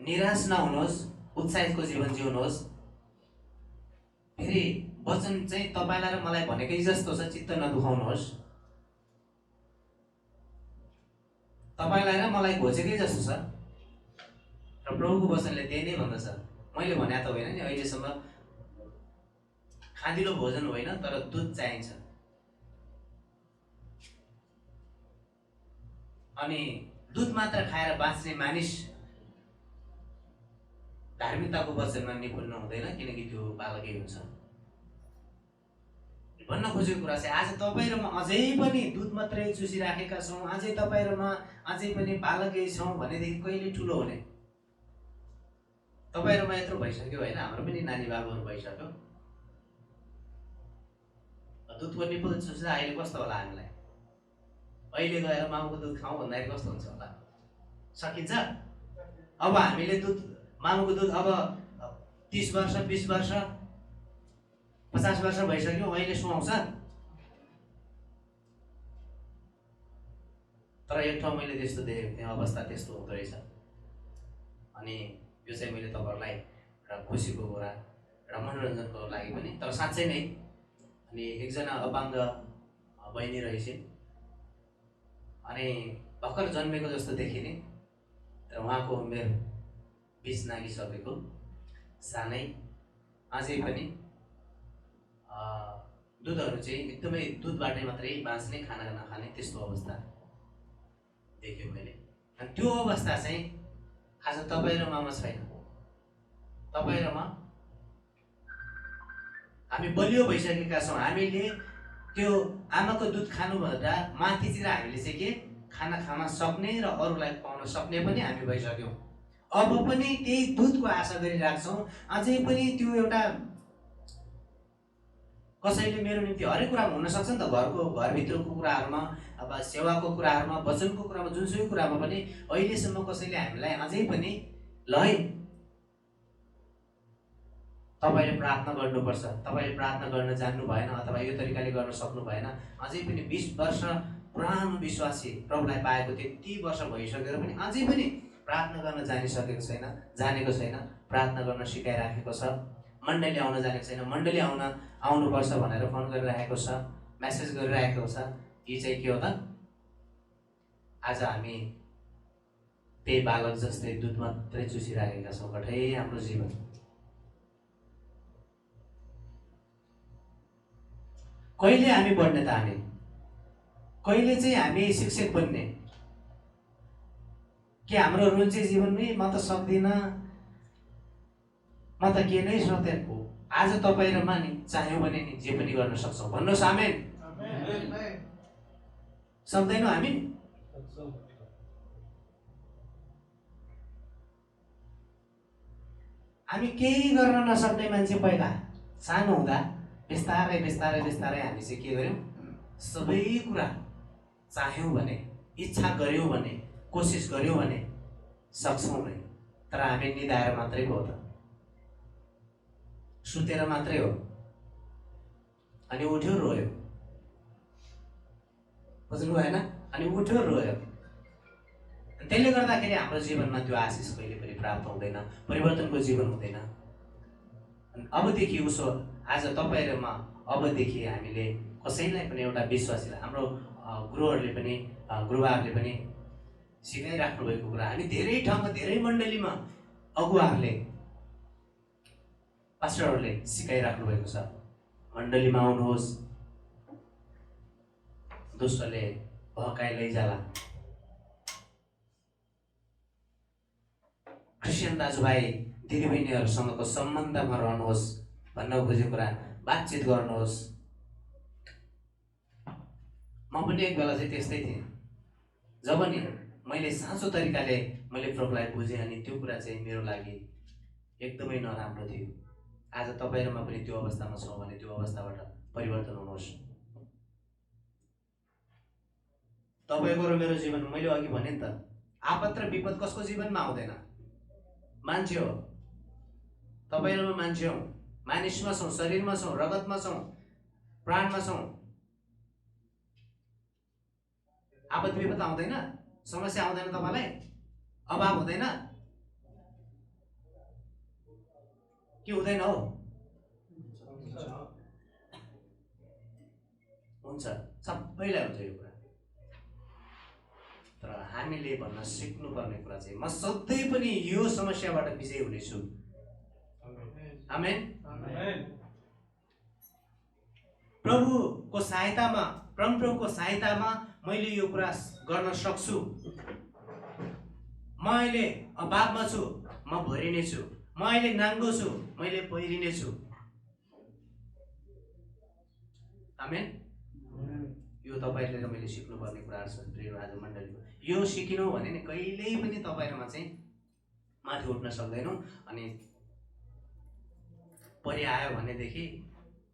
Speaker 1: निराश नहुनुहोस्, उत्साहितको जीवन जिउनुहोस्। फेरि वचन चाहिँ तपाईँलाई र मलाई भनेकै जस्तो छ, चित्त नदुखाउनुहोस्। तपाईँलाई र मलाई खोजेकै जस्तो छ र प्रभुको वचनले त्यही नै भन्दछ। मैले भने त होइन नि, अहिलेसम्म खाँदिलो भोजन होइन तर दुध चाहिन्छ। अनि दुध मात्र खाएर बाँच्ने मानिस धार्मिकताको वचनमा निपुण हुँदैन, किनकि त्यो बालकै हुन्छ। भन्न खोजेको कुरा चाहिँ आज तपाईँ र म अझै पनि दुध मात्रै चुसिराखेका छौँ, अझै तपाईँ र म अझै पनि बालकै छौँ भनेदेखि कहिले ठुलो हुने? तपाईँ र म यत्रो भइसक्यो होइन, हाम्रो पनि नानी बाबुहरू भइसक्यो। दुधको निपुण चुस्दा अहिले कस्तो होला हामीलाई? अहिले गएर मामुको दुध खाउँ भन्दाखेरि कस्तो हुन्छ होला? सकिन्छ? अब हामीले मामुको दुध अब 30 वर्ष 20 वर्ष 50 वर्ष भइसक्यो, अहिले सुहाउँछ? तर एक ठाउँ मैले त्यस्तो देखेको थिएँ, अवस्था त्यस्तो हुँदो रहेछ। अनि यो चाहिँ मैले तपाईँहरूलाई एउटा खुसीको कुरा, एउटा मनोरञ्जनको लागि पनि, तर साँच्चै नै। अनि एकजना अपाङ्ग बहिनी रहेछन्, अनि भर्खर जन्मेको जस्तो देखिने, तर उहाँको उमेर 20 नागिसकेको, सानै, अझै पनि दुधहरू चाहिँ एकदमै दुधबाटै मात्रै बाँच्ने, खाना नखाने त्यस्तो अवस्था देख्यो मैले। अनि त्यो अवस्था चाहिँ आज तपाईँ र ममा छैन। तपाईँ र म हामी बलियो भइसकेका छौँ। हामीले त्यो आमाको दुध खानुभन्दा माथितिर हामीले चाहिँ के खाना खान सक्ने र अरूलाई खुवाउन सक्ने पनि हामी भइसक्यौँ। अब पनि त्यही दुधको आशा गरिरहेको छौँ। अझै पनि त्यो एउटा कसैले मेरो निम्ति हरेक कुरामा हुनसक्छ नि त, घरभित्रको कुराहरूमा, अब सेवाको कुराहरूमा, वचनको कुरामा, जुनसुकै कुरामा पनि अहिलेसम्म कसैले हामीलाई अझै पनि ल है तपाईँले प्रार्थना गर्नुपर्छ, तपाईँले प्रार्थना गर्न जान्नु भएन अथवा यो तरिकाले गर्न सक्नु भएन, अझै पनि 20 वर्ष पुरानो विश्वासी प्रभुलाई पाएको त्यति वर्ष भइसकेर पनि अझै पनि प्रार्थना गर्न जानिसकेको छैन, जानेको छैन, प्रार्थना गर्न सिकाइराखेको छ, मण्डली आउन जानेको छैन, मण्डली आउनुपर्छ भनेर फोन गरिरहेको छ, मेसेज गरिरहेको छ। यी चाहिँ के हो त? आज हामी त्यही बालक जस्तै दुध मात्रै चुसिराखेका छौँ कठै हाम्रो जीवन। कहिले हामी बढ्ने त हामी? कहिले चाहिँ हामी शिक्षक बन्ने? कि हाम्रो रुचि जीवनमै म त सक्दिनँ, म त के नै सक्दिनँ। आज तपाईँ र मानि चाह्यौँ भने नि जे पनि गर्न सक्छौँ। भन्नुहोस् आमेन। सक्दैनौँ हामी? हामी केही गर्न नसक्ने मान्छे पहिला सानो हुँदा बिस्तारै बिस्तारै बिस्तारै हामी चाहिँ के गर्यौँ? सबै कुरा चाह्यौँ भने, इच्छा गऱ्यौँ भने, कोसिस गऱ्यौँ भने सक्छौँ नै। तर हामी निधाएर मात्रै हो त, सुतेर मात्रै हो, अनि उठ्यो रोयो, बुझ्नु भएन? अनि उठ्यो रोयो। त्यसले गर्दाखेरि हाम्रो जीवनमा त्यो आशिष कहिले पनि प्राप्त हुँदैन, परिवर्तनको जीवन हुँदैन। अबदेखि उसो आज तपाईँ र म अबदेखि हामीले कसैलाई पनि एउटा विश्वासीलाई, हाम्रो गुरुहरूले पनि गुरुबाहरूले पनि सिकाइराख्नु भएको कुरा, हामी धेरै ठाउँमा धेरै मण्डलीमा अगुवाहरूले पास्टरहरूले सिकाइराख्नु भएको छ। मण्डलीमा आउनुहोस्, दुष्टले भकाइ लैजाला। क्रिस्चियन दाजुभाइ दिदीबहिनीहरूसँगको सम्बन्धमा रहनुहोस्, भन्न खोजेको कुरा बातचित गर्नुहोस्। म पनि एक बेला चाहिँ त्यस्तै थिएँ। जब नि मैले साँचो तरिकाले मैले प्रभुलाई बुझेँ अनि त्यो कुरा चाहिँ मेरो लागि एकदमै नराम्रो थियो। आज तपाईँ र म पनि त्यो अवस्थामा छौँ भने त्यो अवस्थाबाट परिवर्तन हुनुहोस्। तपाईँको र मेरो जीवन, मैले अघि भने नि त, आपत र विपद कसको जीवनमा आउँदैन? मान्छे हो। तपाईँ र म मान्छे हौँ, मानिसमा छौँ, शरीरमा छौँ, रगतमा छौँ, प्राणमा छौँ। आपत विपद आउँदैन? समस्या आउँदैन? तपाईँलाई अभाव हुँदैन कि हुँदैन? हो, हुन्छ, सबैलाई हुन्छ यो कुरा। तर हामीले भन्न सिक्नुपर्ने कुरा चाहिँ म सधैँ पनि यो समस्याबाट विजय हुनेछु। आमेन। प्रभुको सहायतामा, परमप्रभुको सहायतामा मैले यो कुरा गर्न सक्छु। म अहिले अभावमा छु, म भरिनेछु। म अहिले नाङ्गो छु, मैले पहिरिनेछु। आमेन। यो तपाईँले र मैले सिक्नुपर्ने कुराहरू छ प्रिय आज मण्डलीको। यो सिकिनौँ भने नि कहिल्यै पनि तपाईँहरूमा चाहिँ माथि उठ्न सक्दैनौँ। अनि परि आयो भनेदेखि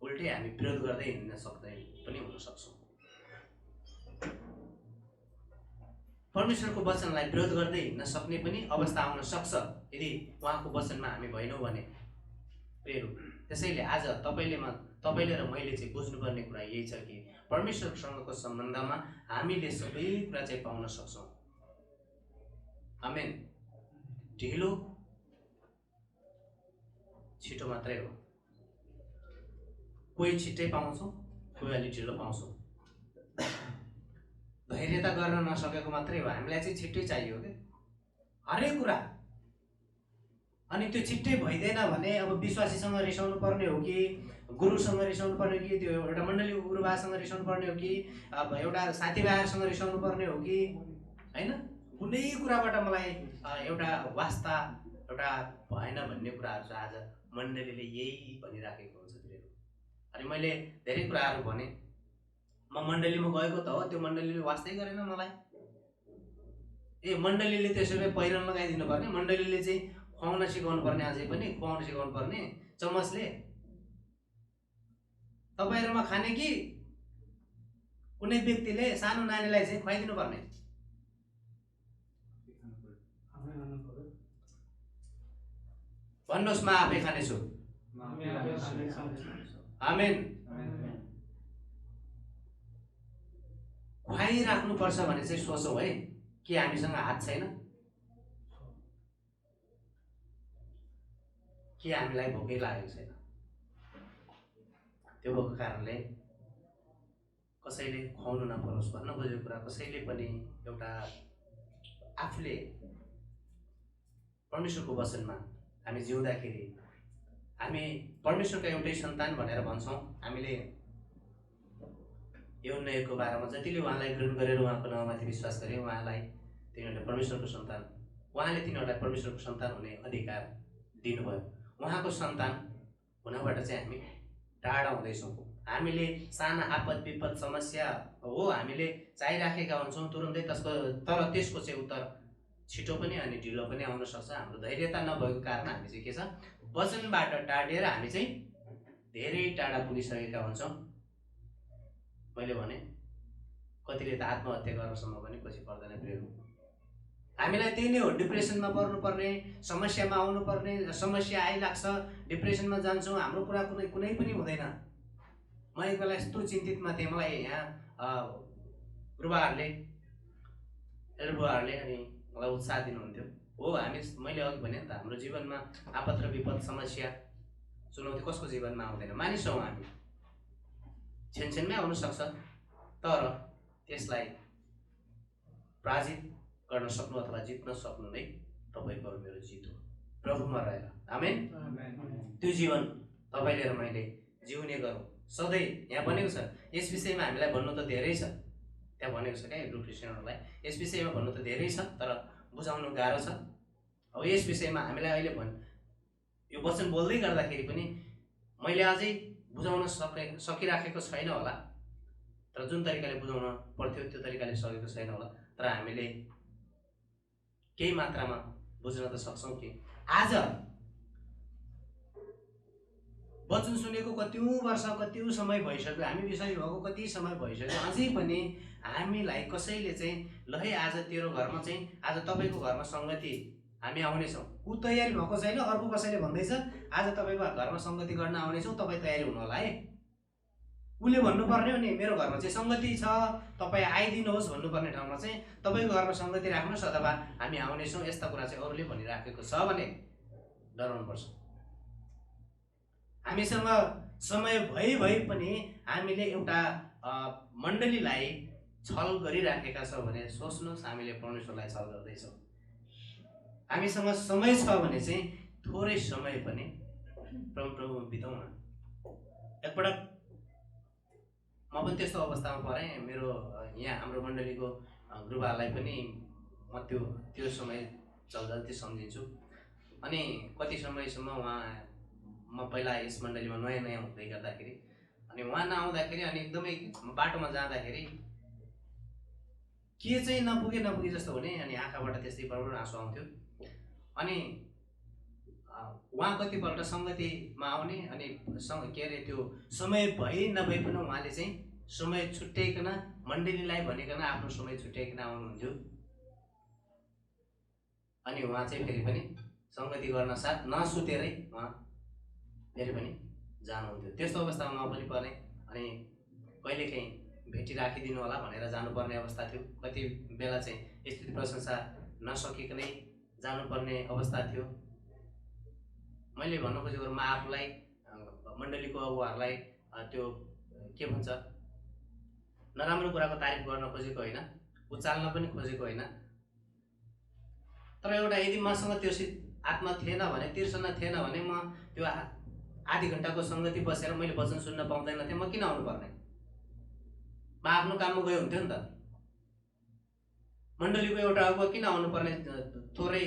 Speaker 1: उल्टै हामी विरोध गर्दै हिँड्न सक्दै पनि हुन सक्छौँ। परमेश्वरको वचनलाई विरोध गर्दै हिँड्न सक्ने पनि अवस्था आउन सक्छ यदि उहाँको वचनमा हामी भएनौँ भने। प्रियहरू, त्यसैले आज तपाईँले र मैले चाहिँ बुझ्नुपर्ने कुरा यही छ कि परमेश्वरसँगको सम्बन्धमा हामीले सबै कुरा चाहिँ पाउन सक्छौँ। आमेन। ढिलो छिटो मात्रै हो। कोही छिट्टै पाउँछौँ, कोही अलिक ढिलो पाउँछौँ। धैर्यता गर्न नसकेको मात्रै हो। हामीलाई चाहिँ छिट्टै चाहियो क्या हरेक कुरा। अनि त्यो छिट्टै भइदिएन भने अब विश्वासीसँग रिसाउनु पर्ने हो कि गुरुसँग रिसाउनु पर्ने हो कि त्यो एउटा मण्डलीको गुरुबासँग रिसाउनु पर्ने हो कि अब एउटा साथीभाइहरूसँग रिसाउनु पर्ने हो कि होइन, कुनै कुराबाट मलाई एउटा वास्ता एउटा भएन भन्ने कुराहरू चाहिँ आज मण्डलीले यही भनिराखेको हुन्छ। अनि मैले धेरै कुराहरू भने, म मण्डलीमा गएको त हो, त्यो मण्डलीले वास्तै गरेन मलाई। मण्डलीले त्यसो भए पहिरन लगाइदिनु पर्ने, मण्डलीले चाहिँ खुवाउन सिकाउनु पर्ने, अझै पनि खुवाउन सिकाउनु पर्ने चम्मचले। तपाईँहरूमा खाने कि कुनै व्यक्तिले सानो नानीलाई चाहिँ खुवाइदिनु पर्ने? भन्नुहोस्, म आफै खानेछु। आमेन। खुवाइराख्नुपर्छ भने चाहिँ सोचौँ है, कि हामीसँग हात छैन? कि हामीलाई भोकै लागेको छैन? त्यो भएको कारणले कसैले खुवाउनु नपरोस् भन्न खोजेको कुरा कसैले पनि एउटा आफूले परमेश्वरको वचनमा हामी जिउँदाखेरि हामी परमेश्वरका एउटै सन्तान भनेर भन्छौँ। हामीले यौनको बारेमा जतिले उहाँलाई ग्रहण गरेर उहाँको नाउँमाथि विश्वास गरे उहाँलाई तिनीहरूले परमेश्वरको सन्तान, उहाँले तिनीहरूलाई परमेश्वरको सन्तान हुने अधिकार दिनुभयो। उहाँको सन्तान हुनबाट चाहिँ हामी टाढा हुँदैछौँ। हामीले साना आपद विपद समस्या हो हामीले चाहिराखेका हुन्छौँ तुरुन्तै, तर त्यसको चाहिँ उत्तर छिटो पनि अनि ढिलो पनि आउन सक्छ। हाम्रो धैर्यता नभएको कारण हामी चाहिँ के छ, वचनबाट टाढिएर हामी चाहिँ धेरै टाढा पुगिसकेका हुन्छौँ। मैले भने कतिले त आत्महत्या गर्नसम्म पनि पछि पर्दैन। प्रियहरू, हामीलाई त्यही नै हो, डिप्रेसनमा पर्नुपर्ने, समस्यामा आउनुपर्ने, समस्या आइलाग्छ, डिप्रेसनमा जान्छौँ, हाम्रो कुरा कुनै पनि हुँदैन। म एक बेला यस्तो चिन्तितमा थिएँ, मलाई यहाँ बुबाहरूले अनि मलाई उत्साह दिनुहुन्थ्यो। हो, मैले अघि भने नि त, हाम्रो जीवनमा आपद र विपद समस्या चुनौती कसको जीवनमा आउँदैन? मानिस हौँ हामी, छेनछेनमै आउन सक्छ, तर त्यसलाई पराजित गर्न सक्नु अथवा जित्न सक्नु नै तपाईँको र मेरो जित हो, प्रभुमा रहेर। आमेन। त्यो जीवन तपाईँले र मैले जिउने गरौँ सधैँ। यहाँ भनेको छ, यस विषयमा हामीलाई भन्नु त धेरै छ, त्यहाँ भनेको छ क्या हिब्रू क्रिस्चियनहरूलाई, यस विषयमा भन्नु त धेरै छ तर बुझाउनु गाह्रो छ। अब यस विषयमा हामीलाई अहिले यो वचन बोल्दै गर्दाखेरि पनि मैले अझै बुझाउन सकिराखेको छैन होला, तर जुन तरिकाले बुझाउन पर्थ्यो त्यो तरिकाले सकेको छैन होला, तर हामीले केही मात्रामा बुझ्न त सक्छौँ कि आज वचन सुनेको कतिौँ वर्ष कतिौँ समय भइसक्यो, हामी विश्वासी भएको कति समय भइसक्यो, अझै पनि हामीलाई कसैले चाहिँ ल है आज तेरो घरमा चाहिँ आज तपाईँको घरमा सङ्गति हामी आउनेछौँ, ऊ तयारी भएको छैन। अर्को कसैले भन्दैछ आज तपाईँको घरमा सङ्गति गर्न आउनेछौँ, तपाईँ तयारी हुनु होला है। उसले भन्नुपर्ने हो नि मेरो घरमा चाहिँ सङ्गति छ, तपाईँ आइदिनुहोस् भन्नुपर्ने ठाउँमा चाहिँ तपाईँको घरमा सङ्गति राख्नुहोस् अथवा हामी आउनेछौँ, यस्ता कुरा चाहिँ अरूले भनिराखेको छ भने डराउनुपर्छ। हामीसँग समय भई पनि हामीले एउटा मण्डलीलाई छल गरिराखेका छौँ भने सोच्नुहोस् हामीले परमेश्वरलाई छल गर्दैछौँ। हामीसँग समय छ भने चाहिँ थोरै समय पनि प्रभुमा बिताउँ न। एकपटक म पनि त्यस्तो अवस्थामा परेँ। मेरो यहाँ हाम्रो मण्डलीको गुरुबालाई पनि म त्यो समय जल्दी सम्झिन्छु। अनि कति समयसम्म म पहिला यस मण्डलीमा नयाँ हुँदै गर्दाखेरि अनि उहाँ नआउँदाखेरि अनि एकदमै बाटोमा जाँदाखेरि के चाहिँ नपुगे जस्तो हुने अनि आँखाबाट त्यस्तै बडबड आँसु आउँथ्यो। अनि उहाँ कतिपल्ट सङ्गतिमा आउने अनि के अरे त्यो समय भए नभए पनि उहाँले चाहिँ समय छुट्याइकन मण्डलीलाई भनेकन आफ्नो समय छुट्याइकन आउनुहुन्थ्यो। अनि उहाँ चाहिँ फेरि पनि सङ्गति गर्न साथ नसुतेरै उहाँ फेरि पनि जानुहुन्थ्यो। त्यस्तो अवस्थामा म पनि परेँ। अनि कहिलेकाहीँ भेटी राखिदिनु होला भनेर जानुपर्ने अवस्था थियो। कति बेला चाहिँ स्तुति प्रशंसा नसकिकनै जानुपर्ने अवस्था थियो। मैले भन्न खोजेको म आफूलाई मण्डलीको अगुवाहरूलाई त्यो के भन्छ नराम्रो कुराको तारिफ गर्न खोजेको होइन, उचाल्न पनि खोजेको होइन। तर एउटा यदि मसँग त्यो आत्मा थिएन भने, तिर्सना थिएन भने म त्यो आधी घन्टाको सङ्गति बसेर मैले वचन सुन्न पाउँदैन थिएँ। म किन आउनुपर्ने? म आफ्नो काममा गयो हुन्थ्यो नि त। मण्डलीको एउटा अगुवा किन आउनुपर्ने? थोरै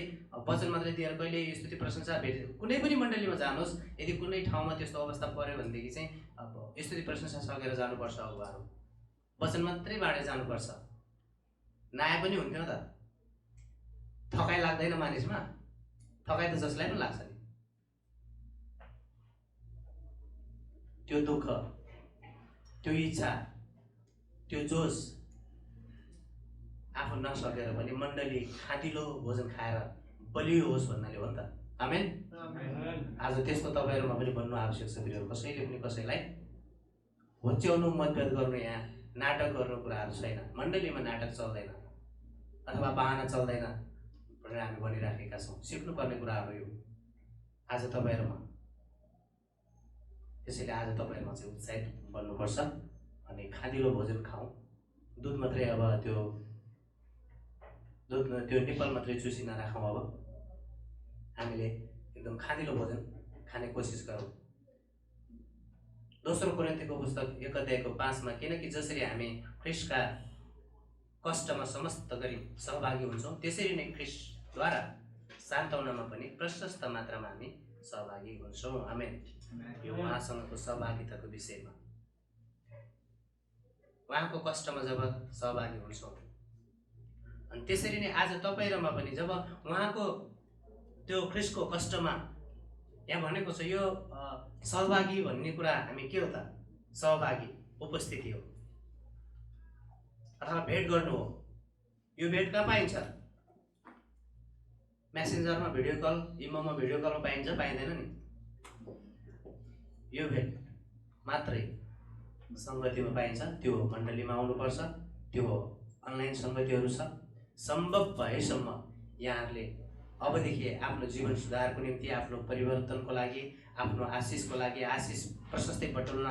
Speaker 1: वचन मात्रै दिएर कहिले स्तुति प्रशंसा भेट कुनै पनि मण्डलीमा जानुहोस्, यदि कुनै ठाउँमा त्यस्तो अवस्था पर्यो भनेदेखि चाहिँ अब स्तुति प्रशंसा सकेर जानुपर्छ। अगुवाहरू वचन मात्रै बाँडेर जानुपर्छ। नआए पनि हुन्थ्यो त। थकाइ लाग्दैन मानिसमा? थकाइ त जसलाई पनि लाग्छ नि। त्यो दुःख, त्यो इच्छा, त्यो जोस आफू नसकेर पनि मण्डली खाँदिलो भोजन खाएर बलियो होस् भन्नाले हो नि त। आमेन। आज त्यस्तो तपाईँहरूमा पनि बन्नु आवश्यक छ। प्रियहरू, कसैले पनि कसैलाई होच्याउनु, मतभेद गर्नु, यहाँ नाटक गर्नु कुराहरू छैन। मण्डलीमा नाटक चल्दैन अथवा बहाना चल्दैन भनेर हामी भनिराखेका छौँ। सिक्नुपर्ने कुराहरू यो आज तपाईँहरूमा। त्यसैले आज तपाईँहरूमा चाहिँ उत्साहित बन्नुपर्छ अनि खाँदिलो भोजन खाउँ। दुध मात्रै अब त्यो निप्पल मात्रै चुसी नराखौँ। अब हामीले एकदम खाँदिलो भोजन खाने कोसिस गरौँ। दोस्रो कोरिन्थीको पुस्तक 1:5 किनकि जसरी हामी ख्रीष्टका कष्टमा समस्त गरी सहभागी हुन्छौँ, त्यसरी नै ख्रीष्टद्वारा सान्त्वनामा पनि प्रशस्त मात्रामा हामी सहभागी हुन्छौँ। आमेन। यो उहाँसँगको सहभागिताको विषयमा, उहाँको कष्टमा जब सहभागी हुन्छौँ अनि त्यसरी नै आज तपाईँ र म पनि जब उहाँको त्यो ख्रीष्टको कष्टमा, यहाँ भनेको छ यो सहभागी भन्ने कुरा हामी के हो त? सहभागी उपस्थिति हो अथवा भेट गर्नु हो। यो भेट कहाँ पाइन्छ? मेसेन्जरमा भिडियो कल, इमोमा भिडियो कलमा पाइन्छ? पाइँदैन नि। यो भेट मात्रै सङ्गतिमा पाइन्छ। त्यो मण्डलीमा आउनुपर्छ। त्यो अनलाइन सङ्गतिहरू छ। सम्भव भएसम्म यहाँहरूले अबदेखि आफ्नो जीवन सुधारको निम्ति, आफ्नो परिवर्तनको लागि, आफ्नो आशिषको लागि, आशिष प्रशस्तै बटुल्न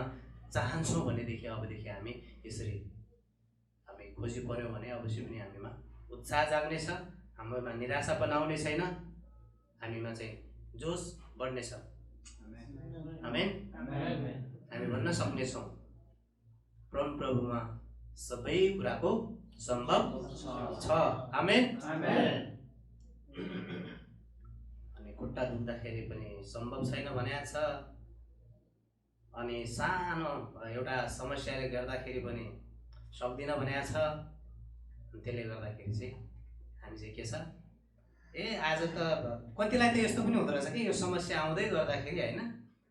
Speaker 1: चाहन्छौँ भनेदेखि अबदेखि हामी यसरी हामी खोजी पर्यौँ भने अवश्य पनि हामीमा उत्साह जाग्नेछ। हाम्रोमा निराशा पनि आउने छैन। हामीमा चाहिँ जोस बढ्नेछ। आमेन। हामी भन्न सक्नेछौँ परमप्रभुमा सबै कुराको सम्भव छ। आमेन। अनि खुट्टा दुख्दाखेरि पनि सम्भव छैन भनेको छ। अनि सानो एउटा समस्याले गर्दाखेरि पनि सक्दिनँ भनेको छ। त्यसले गर्दाखेरि चाहिँ हामी चाहिँ के छ, आज त कतिलाई त यस्तो पनि हुँदो रहेछ कि यो समस्या आउँदै गर्दाखेरि होइन,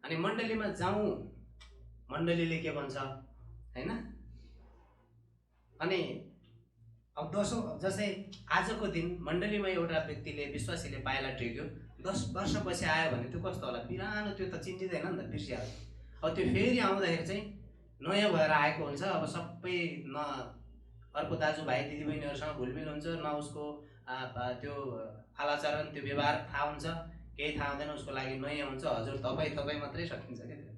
Speaker 1: अनि मण्डलीमा जाउँ, मण्डलीले के भन्छ होइन। अनि अब जस्तै आजको दिन मण्डलीमा एउटा व्यक्तिले, विश्वासीले पाइला टेक्यो, 10 वर्षपछि आयो भने त्यो कस्तो होला? बिरानो त्यो त चिन्जिँदैन नि त, बिर्सिहाल्छ। अब त्यो फेरि आउँदाखेरि चाहिँ नयाँ भएर आएको हुन्छ। अब सबै न अर्को दाजुभाइ दिदीबहिनीहरूसँग घुलमिल हुन्छ, न उसको त्यो आलाचरण, त्यो व्यवहार थाहा हुन्छ, केही थाहा हुँदैन उसको लागि नयाँ हुन्छ हजुर तपाईँ मात्रै सकिन्छ क्या त्यो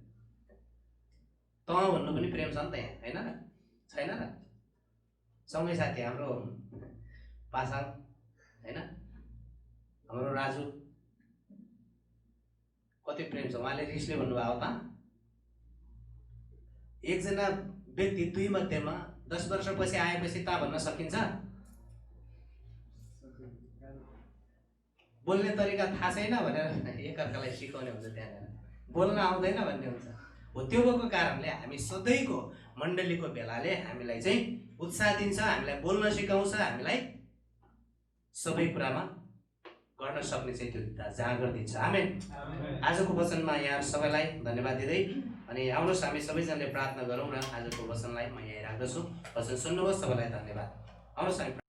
Speaker 1: तँ भन्नु पनि प्रेम छ नि त यहाँ होइन र छैन र सँगै साथी हाम्रो पासाङ होइन हाम्रो राजु कति प्रेम छ उहाँले रिसले भन्नुभयो त एकजना व्यक्ति दुई मध्येमा 10 वर्षपछि आएपछि ता भन्न सकिन्छ बोल्ने तरिका थाहा छैन भनेर एकअर्कालाई सिकाउने हुन्छ त्यहाँनिर बोल्न आउँदैन भन्ने हुन्छ हो त्यो भएको कारणले हामी सधैँको मण्डलीको भेलाले हामीलाई चाहिँ उत्साह दिन्छ हामीलाई बोल्न सिकाउँछ हामीलाई सबै कुरामा गर्न सक्ने चाहिँ त्यो जागर दिन्छ आमेन आजको वचनमा यहाँ सबैलाई धन्यवाद दिँदै अनि आउनुहोस् हामी सबैजनाले प्रार्थना गरौँ र आजको वचनलाई म यहीँ राख्दछु वचन सुन्नुहोस् सबैलाई धन्यवाद आउनुहोस् हामी